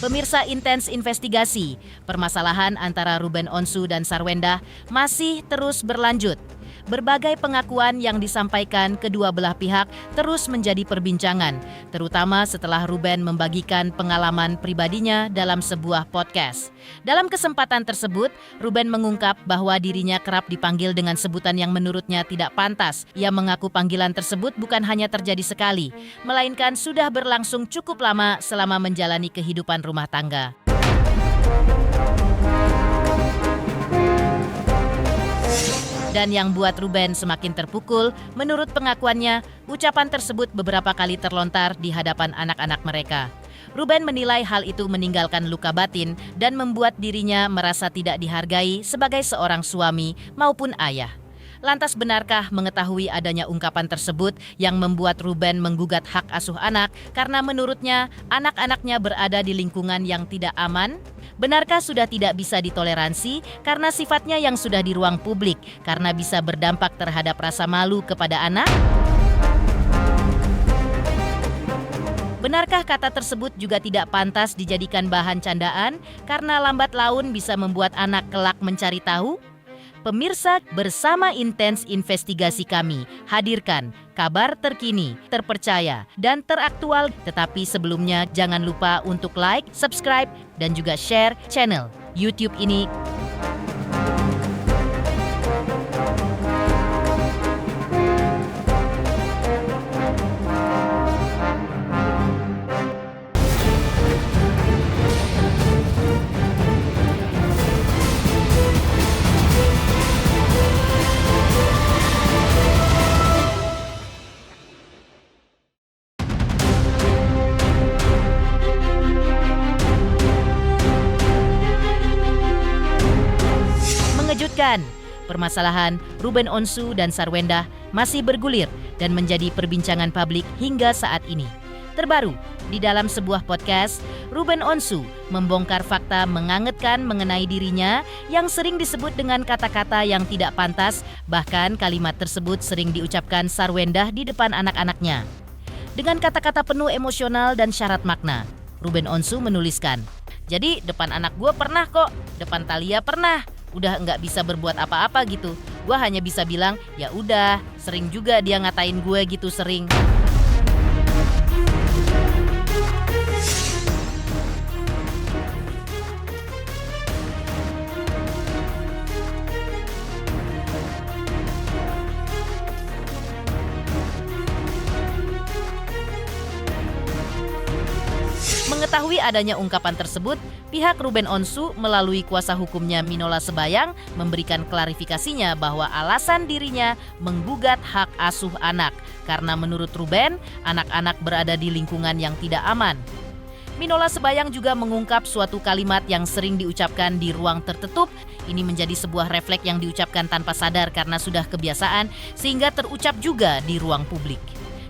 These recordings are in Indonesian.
Pemirsa Intens Investigasi, permasalahan antara Ruben Onsu dan Sarwendah masih terus berlanjut. Berbagai pengakuan yang disampaikan kedua belah pihak terus menjadi perbincangan, terutama setelah Ruben membagikan pengalaman pribadinya dalam sebuah podcast. Dalam kesempatan tersebut, Ruben mengungkap bahwa dirinya kerap dipanggil dengan sebutan yang menurutnya tidak pantas. Ia mengaku panggilan tersebut bukan hanya terjadi sekali, melainkan sudah berlangsung cukup lama selama menjalani kehidupan rumah tangga. Dan yang buat Ruben semakin terpukul, menurut pengakuannya, ucapan tersebut beberapa kali terlontar di hadapan anak-anak mereka. Ruben menilai hal itu meninggalkan luka batin dan membuat dirinya merasa tidak dihargai sebagai seorang suami maupun ayah. Lantas benarkah mengetahui adanya ungkapan tersebut yang membuat Ruben menggugat hak asuh anak karena menurutnya anak-anaknya berada di lingkungan yang tidak aman? Benarkah sudah tidak bisa ditoleransi karena sifatnya yang sudah di ruang publik karena bisa berdampak terhadap rasa malu kepada anak? Benarkah kata tersebut juga tidak pantas dijadikan bahan candaan karena lambat laun bisa membuat anak kelak mencari tahu? Pemirsa, bersama Intens Investigasi kami hadirkan kabar terkini, terpercaya, dan teraktual. Tetapi sebelumnya jangan lupa untuk like, subscribe, dan juga share channel YouTube ini. Mengejutkan, permasalahan Ruben Onsu dan Sarwendah masih bergulir dan menjadi perbincangan publik hingga saat ini. Terbaru, di dalam sebuah podcast, Ruben Onsu membongkar fakta mengangetkan mengenai dirinya yang sering disebut dengan kata-kata yang tidak pantas, bahkan kalimat tersebut sering diucapkan Sarwendah di depan anak-anaknya. Dengan kata-kata penuh emosional dan syarat makna, Ruben Onsu menuliskan, "Jadi depan anak gue pernah kok, depan Thalia pernah. Udah nggak bisa berbuat apa-apa gitu. Gue hanya bisa bilang, ya udah, sering juga dia ngatain gue gitu sering." Mengetahui adanya ungkapan tersebut, pihak Ruben Onsu melalui kuasa hukumnya Minola Sebayang memberikan klarifikasinya bahwa alasan dirinya menggugat hak asuh anak karena menurut Ruben, anak-anak berada di lingkungan yang tidak aman. Minola Sebayang juga mengungkap suatu kalimat yang sering diucapkan di ruang tertutup. Ini menjadi sebuah refleks yang diucapkan tanpa sadar karena sudah kebiasaan sehingga terucap juga di ruang publik.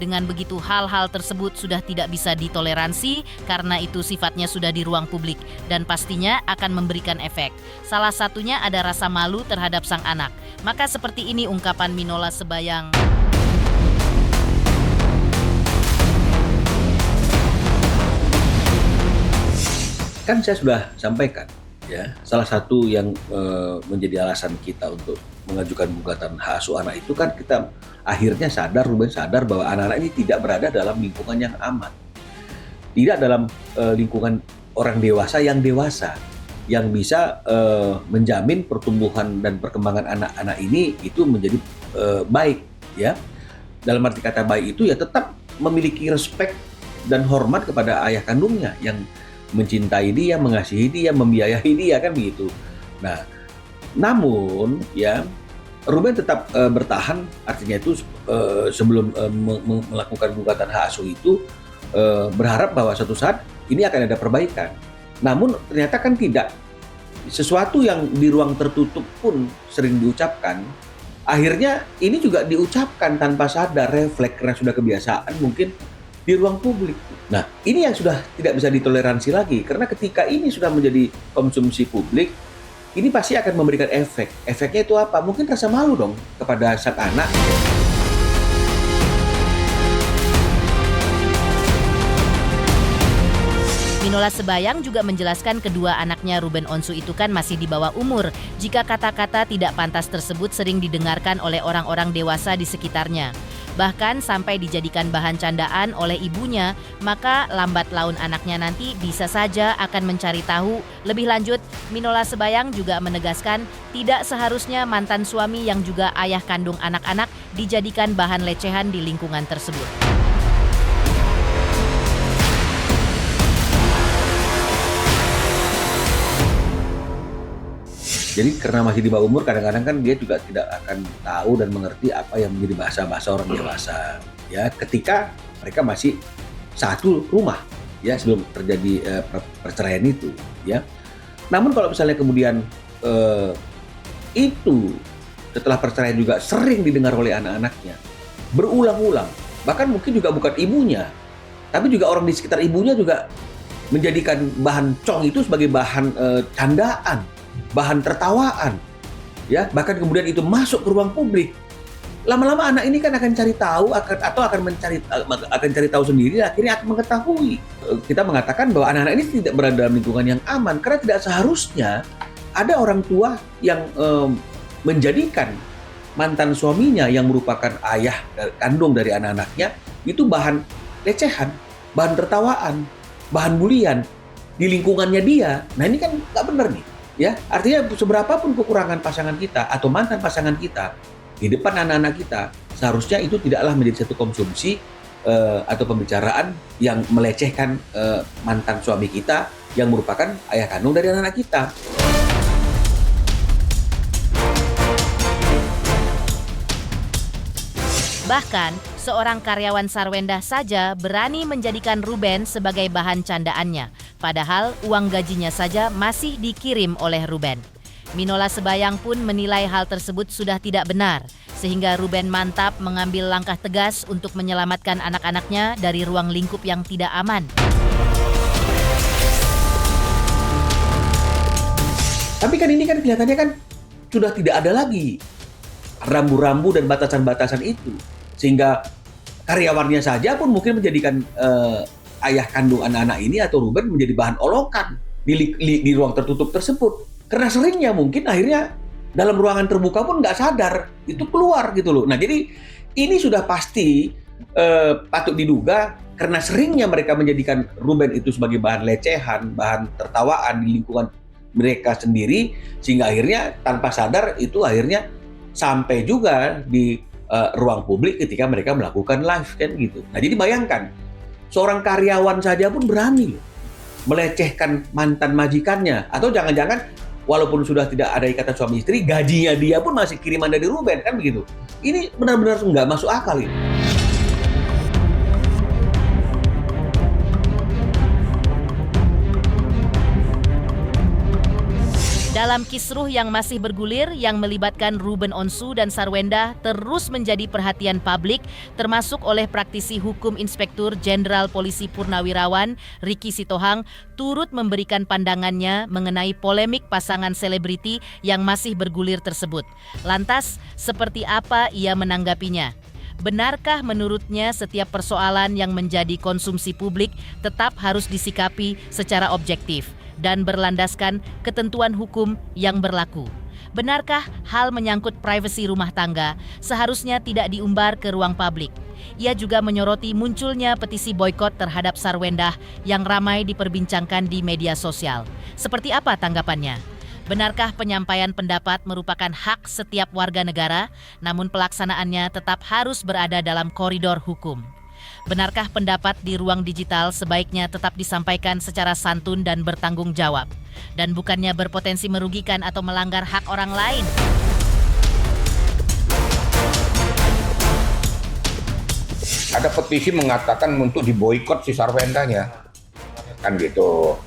Dengan begitu hal-hal tersebut sudah tidak bisa ditoleransi karena itu sifatnya sudah di ruang publik dan pastinya akan memberikan efek. Salah satunya ada rasa malu terhadap sang anak. Maka seperti ini ungkapan Minola Sebayang. Kan saya sudah sampaikan, ya, salah satu yang menjadi alasan kita untuk mengajukan gugatan hak asuh anak itu kan kita akhirnya Ruben sadar bahwa anak-anak ini tidak berada dalam lingkungan yang aman, tidak dalam lingkungan orang dewasa yang bisa menjamin pertumbuhan dan perkembangan anak-anak ini itu menjadi baik, ya. Dalam arti kata baik itu ya tetap memiliki respek dan hormat kepada ayah kandungnya yang mencintai dia, mengasihi dia, membiayai dia, kan begitu. Nah, namun ya Ruben tetap bertahan, artinya itu sebelum melakukan gugatan hak asuh itu berharap bahwa suatu saat ini akan ada perbaikan. Namun ternyata kan tidak. Sesuatu yang di ruang tertutup pun sering diucapkan, akhirnya ini juga diucapkan tanpa sadar, refleks karena sudah kebiasaan mungkin di ruang publik. Nah, ini yang sudah tidak bisa ditoleransi lagi karena ketika ini sudah menjadi konsumsi publik, ini pasti akan memberikan efek. Efeknya itu apa? Mungkin rasa malu dong kepada sang anak. Minola Sebayang juga menjelaskan kedua anaknya Ruben Onsu itu kan masih di bawah umur jika kata-kata tidak pantas tersebut sering didengarkan oleh orang-orang dewasa di sekitarnya. Bahkan sampai dijadikan bahan candaan oleh ibunya, maka lambat laun anaknya nanti bisa saja akan mencari tahu. Lebih lanjut, Minola Sebayang juga menegaskan tidak seharusnya mantan suami yang juga ayah kandung anak-anak dijadikan bahan lecehan di lingkungan tersebut. Jadi karena masih di bawah umur, kadang-kadang kan dia juga tidak akan tahu dan mengerti apa yang menjadi bahasa-bahasa orang dewasa. Ya, ketika mereka masih satu rumah, ya sebelum terjadi perceraian itu. Ya, namun kalau misalnya kemudian itu setelah perceraian juga sering didengar oleh anak-anaknya, berulang-ulang, bahkan mungkin juga bukan ibunya, tapi juga orang di sekitar ibunya juga menjadikan bahan cong itu sebagai bahan candaan, bahan tertawaan, ya, bahkan kemudian itu masuk ke ruang publik. Lama-lama anak ini kan akan cari tahu, akan cari tahu sendiri, akhirnya akan mengetahui. Kita mengatakan bahwa anak-anak ini tidak berada dalam lingkungan yang aman, karena tidak seharusnya ada orang tua yang menjadikan mantan suaminya yang merupakan ayah kandung dari anak-anaknya itu bahan lecehan, bahan tertawaan, bahan bulian di lingkungannya dia. Nah ini kan nggak benar nih. Ya, artinya seberapapun kekurangan pasangan kita atau mantan pasangan kita di depan anak-anak kita, seharusnya itu tidaklah menjadi satu konsumsi atau pembicaraan yang melecehkan mantan suami kita yang merupakan ayah kandung dari anak-anak kita. Bahkan, seorang karyawan Sarwendah saja berani menjadikan Ruben sebagai bahan candaannya, padahal uang gajinya saja masih dikirim oleh Ruben. Minola Sebayang pun menilai hal tersebut sudah tidak benar, sehingga Ruben mantap mengambil langkah tegas untuk menyelamatkan anak-anaknya dari ruang lingkup yang tidak aman. Tapi kan ini kan kelihatannya kan sudah tidak ada lagi rambu-rambu dan batasan-batasan itu. Sehingga karyawannya saja pun mungkin menjadikan ayah kandung anak-anak ini atau Ruben menjadi bahan olokan di ruang tertutup tersebut. Karena seringnya mungkin akhirnya dalam ruangan terbuka pun nggak sadar, itu keluar gitu loh. Nah jadi ini sudah pasti patut diduga karena seringnya mereka menjadikan Ruben itu sebagai bahan lecehan, bahan tertawaan di lingkungan mereka sendiri, sehingga akhirnya tanpa sadar itu akhirnya sampai juga di ruang publik ketika mereka melakukan live kan gitu. Nah jadi bayangkan, seorang karyawan saja pun berani melecehkan mantan majikannya, atau jangan-jangan walaupun sudah tidak ada ikatan suami istri, gajinya dia pun masih kiriman dari Ruben kan begitu. Ini benar-benar nggak masuk akal ini. Dalam kisruh yang masih bergulir yang melibatkan Ruben Onsu dan Sarwendah terus menjadi perhatian publik, termasuk oleh praktisi hukum Inspektur Jenderal Polisi Purnawirawan Riki Sitohang turut memberikan pandangannya mengenai polemik pasangan selebriti yang masih bergulir tersebut. Lantas, seperti apa ia menanggapinya? Benarkah menurutnya setiap persoalan yang menjadi konsumsi publik tetap harus disikapi secara objektif dan berlandaskan ketentuan hukum yang berlaku? Benarkah hal menyangkut privasi rumah tangga seharusnya tidak diumbar ke ruang publik? Ia juga menyoroti munculnya petisi boikot terhadap Sarwendah yang ramai diperbincangkan di media sosial. Seperti apa tanggapannya? Benarkah penyampaian pendapat merupakan hak setiap warga negara, namun pelaksanaannya tetap harus berada dalam koridor hukum? Benarkah pendapat di ruang digital sebaiknya tetap disampaikan secara santun dan bertanggung jawab, dan bukannya berpotensi merugikan atau melanggar hak orang lain? Ada petisi mengatakan untuk diboikot si Sarwendahnya, kan gitu.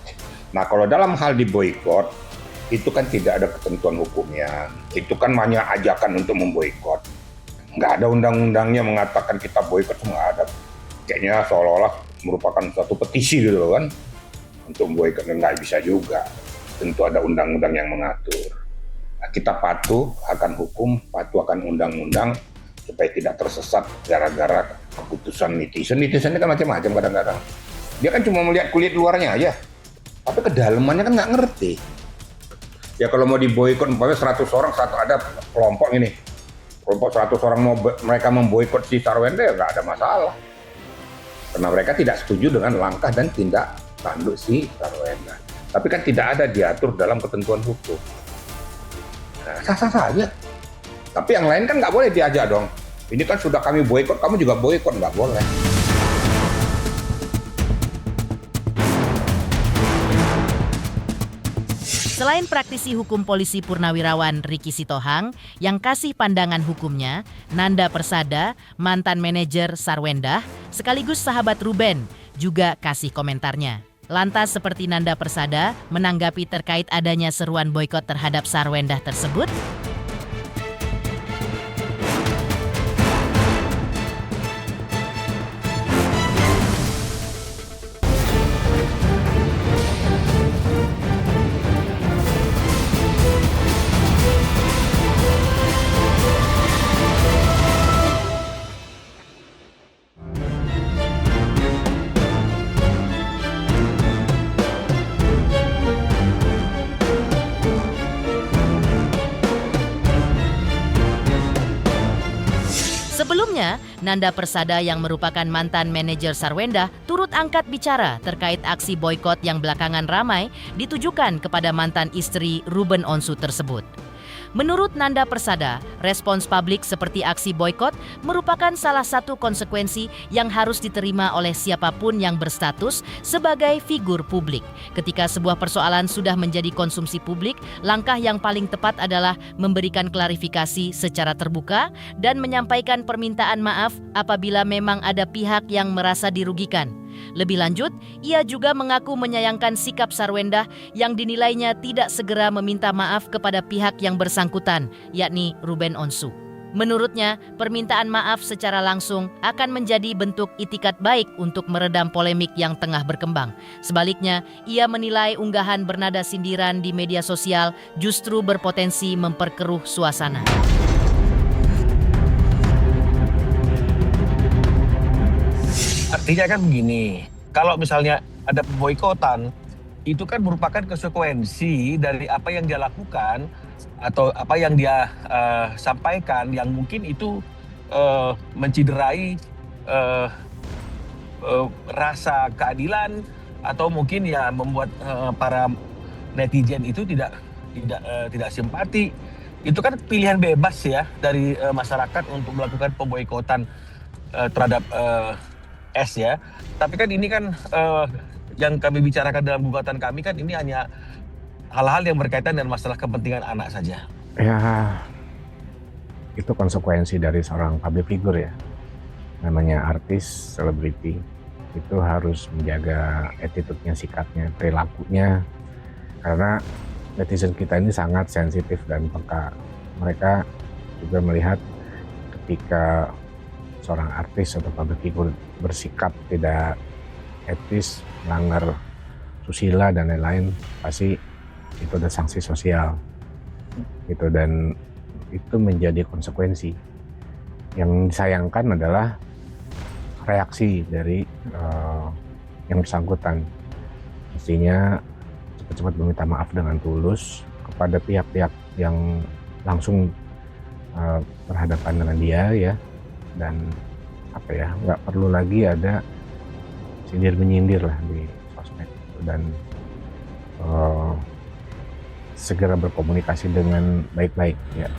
Nah kalau dalam hal diboikot, itu kan tidak ada ketentuan hukumnya. Itu kan hanya ajakan untuk memboikot. Nggak ada undang-undangnya mengatakan kita boikot, nggak ada. Kayaknya seolah-olah merupakan suatu petisi gitu loh kan, untuk memboikot. Nggak bisa juga. Tentu ada undang-undang yang mengatur. Nah, kita patuh akan hukum, patuh akan undang-undang, supaya tidak tersesat gara-gara keputusan netizen. Netizen ini kan macam-macam kadang-kadang. Dia kan cuma melihat kulit luarnya aja, tapi kedalamannya kan nggak ngerti. Ya kalau mau diboikot, umpamanya 100 orang, ada kelompok ini, kelompok 100 orang mereka memboikot si Sarwenda, ya nggak ada masalah. Karena mereka tidak setuju dengan langkah dan tindak tanduk si Sarwenda. Tapi kan tidak ada diatur dalam ketentuan hukum. Nah, sah-sah saja. Tapi yang lain kan nggak boleh diajak dong. Ini kan sudah kami boikot, kamu juga boikot, nggak boleh. Selain praktisi hukum polisi Purnawirawan Riki Sitohang yang kasih pandangan hukumnya, Nanda Persada, mantan manajer Sarwenda, sekaligus sahabat Ruben, juga kasih komentarnya. Lantas seperti Nanda Persada menanggapi terkait adanya seruan boikot terhadap Sarwenda tersebut? Sebelumnya, Nanda Persada yang merupakan mantan manajer Sarwenda turut angkat bicara terkait aksi boikot yang belakangan ramai ditujukan kepada mantan istri Ruben Onsu tersebut. Menurut Nanda Persada, respons publik seperti aksi boikot merupakan salah satu konsekuensi yang harus diterima oleh siapapun yang berstatus sebagai figur publik. Ketika sebuah persoalan sudah menjadi konsumsi publik, langkah yang paling tepat adalah memberikan klarifikasi secara terbuka dan menyampaikan permintaan maaf apabila memang ada pihak yang merasa dirugikan. Lebih lanjut, ia juga mengaku menyayangkan sikap Sarwenda yang dinilainya tidak segera meminta maaf kepada pihak yang bersangkutan, yakni Ruben Onsu. Menurutnya, permintaan maaf secara langsung akan menjadi bentuk itikat baik untuk meredam polemik yang tengah berkembang. Sebaliknya, ia menilai unggahan bernada sindiran di media sosial justru berpotensi memperkeruh suasana. Artinya kan begini, kalau misalnya ada pemboikotan, itu kan merupakan konsekuensi dari apa yang dia lakukan atau apa yang dia sampaikan yang mungkin itu menciderai rasa keadilan atau mungkin ya membuat para netizen itu tidak simpati. Itu kan pilihan bebas ya dari masyarakat untuk melakukan pemboikotan terhadap ya. Tapi kan ini kan yang kami bicarakan dalam gugatan kami kan ini hanya hal-hal yang berkaitan dengan masalah kepentingan anak saja. Ya, itu konsekuensi dari seorang public figure ya. Namanya artis, selebriti, itu harus menjaga attitude-nya, sikapnya, perilakunya. Karena netizen kita ini sangat sensitif dan peka. Mereka juga melihat ketika seorang artis atau public figure bersikap tidak etis, melanggar susila dan lain-lain, pasti itu ada sanksi sosial gitu, dan itu menjadi konsekuensi. Yang disayangkan adalah reaksi dari yang bersangkutan. Mestinya cepat-cepat meminta maaf dengan tulus kepada pihak-pihak yang langsung berhadapan dengan dia ya, dan nggak perlu lagi ada sindir menyindir lah di sosmed itu, dan segera berkomunikasi dengan baik-baik ya.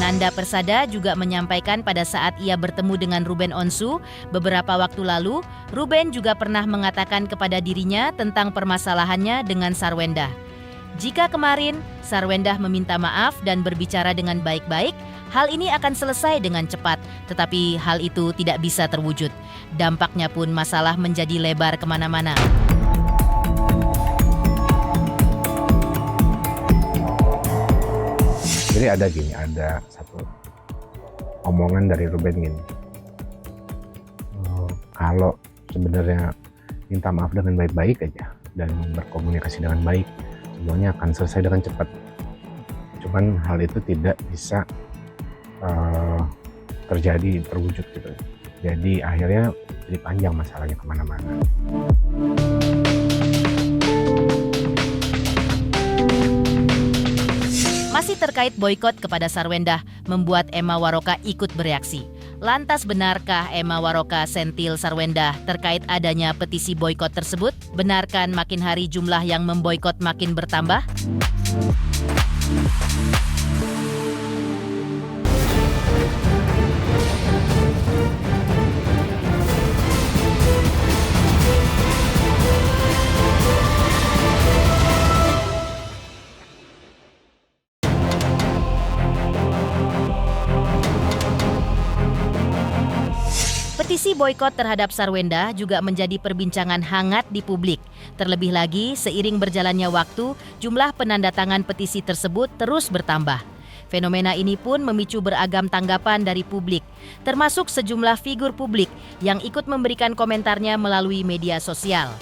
Nanda Persada juga menyampaikan pada saat ia bertemu dengan Ruben Onsu beberapa waktu lalu, Ruben juga pernah mengatakan kepada dirinya tentang permasalahannya dengan Sarwenda. Jika kemarin Sarwenda meminta maaf dan berbicara dengan baik-baik, hal ini akan selesai dengan cepat, tetapi hal itu tidak bisa terwujud. Dampaknya pun masalah menjadi lebar kemana-mana. Jadi ada satu omongan dari Ruben gini, kalau sebenarnya minta maaf dengan baik-baik aja dan berkomunikasi dengan baik, semuanya akan selesai dengan cepat. Cuman hal itu tidak bisa terwujud gitu. Jadi akhirnya jadi panjang masalahnya kemana-mana. Masih terkait boikot kepada Sarwendah membuat Emma Waroka ikut bereaksi. Lantas benarkah Emma Waroka sentil Sarwendah terkait adanya petisi boikot tersebut? Benarkah makin hari jumlah yang memboikot makin bertambah? Petisi boikot terhadap Sarwendah juga menjadi perbincangan hangat di publik. Terlebih lagi, seiring berjalannya waktu, jumlah penandatangan petisi tersebut terus bertambah. Fenomena ini pun memicu beragam tanggapan dari publik, termasuk sejumlah figur publik yang ikut memberikan komentarnya melalui media sosial.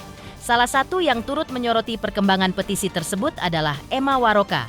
Salah satu yang turut menyoroti perkembangan petisi tersebut adalah Emma Waroka.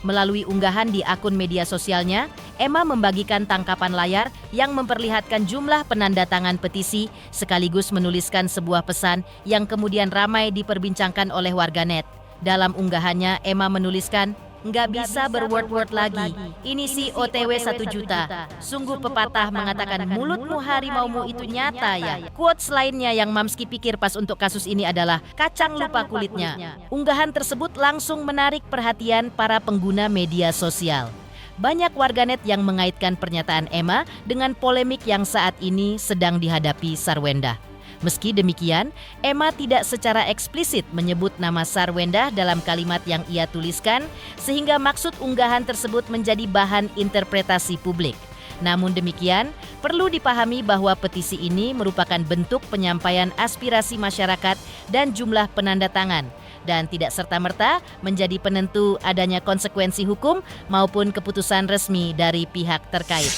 Melalui unggahan di akun media sosialnya, Emma membagikan tangkapan layar yang memperlihatkan jumlah penandatangan petisi sekaligus menuliskan sebuah pesan yang kemudian ramai diperbincangkan oleh warganet. Dalam unggahannya, Emma menuliskan, "Nggak bisa berword-word lagi. Ini sih OTW 1 juta. Sungguh pepatah mengatakan mulutmu harimaumu itu nyata ya." Quotes lainnya yang Mamski pikir pas untuk kasus ini adalah kacang lupa kulitnya. Unggahan tersebut langsung menarik perhatian para pengguna media sosial. Banyak warganet yang mengaitkan pernyataan Emma dengan polemik yang saat ini sedang dihadapi Sarwendah. Meski demikian, Emma tidak secara eksplisit menyebut nama Sarwendah dalam kalimat yang ia tuliskan, sehingga maksud unggahan tersebut menjadi bahan interpretasi publik. Namun demikian, perlu dipahami bahwa petisi ini merupakan bentuk penyampaian aspirasi masyarakat dan jumlah penandatangan, dan tidak serta-merta menjadi penentu adanya konsekuensi hukum maupun keputusan resmi dari pihak terkait.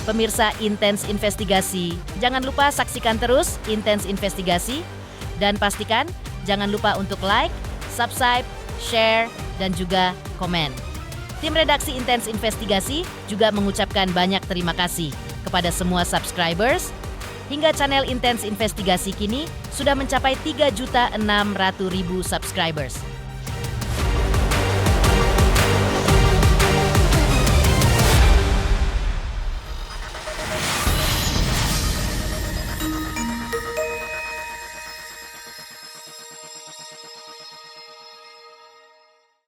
Pemirsa Intens Investigasi, jangan lupa saksikan terus Intens Investigasi dan pastikan jangan lupa untuk like, subscribe, share, dan juga komen. Tim redaksi Intens Investigasi juga mengucapkan banyak terima kasih kepada semua subscribers. Hingga channel Intens Investigasi kini sudah mencapai 3.600.000 subscribers.